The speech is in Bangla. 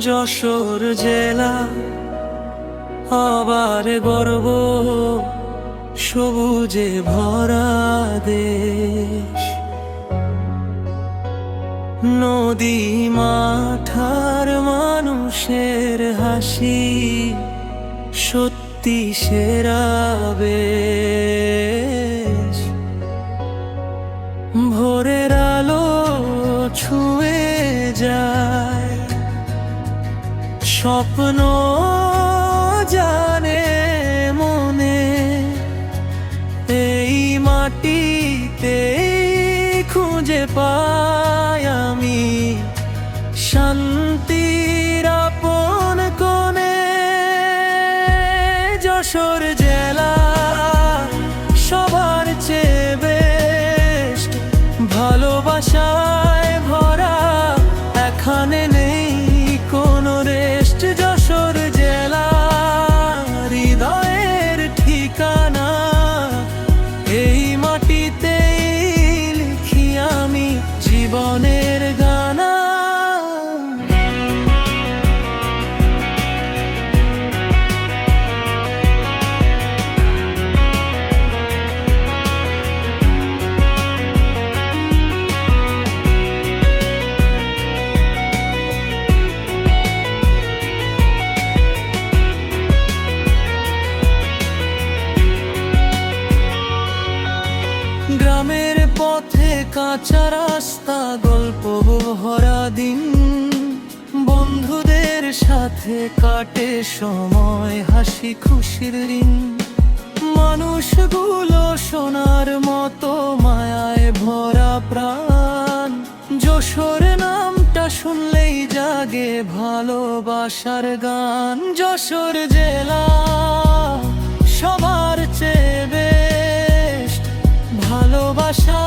যশোর জেলা আবার গর্ব, সবুজে ভরা দেশ। নদী মাঠার মানুষের হাসি সত্যি সেরা বেশ। ভোরের আলো ছুঁয়ে যায়, স্বপ্ন জানে মনে। এই মাটিতে খুঁজে পাই আমি শান্তির আপন কোণে। যশোর জেলা সবার চেয়ে বেস্ট, ভালোবাসায় ভরা, এখানে নেই কোনো রেস্ট। যশোর জেলা হৃদয়ের ঠিকানা, এই মাটিতেই লিখি আমি জীবনের গানা। গ্রামের পথে কাঁচা রাস্তা, গল্প ভরা দিন, বন্ধুদের সাথে কাটে সময়, হাসি খুশির দিন। মানুষগুলো সোনার মতো, মায়ায় ভরা প্রাণ। যশোর নামটা শুনলেই জাগে ভালোবাসার গান। যশোর জেলা সবার চেয়ে বেস্ট, ভালোবাসা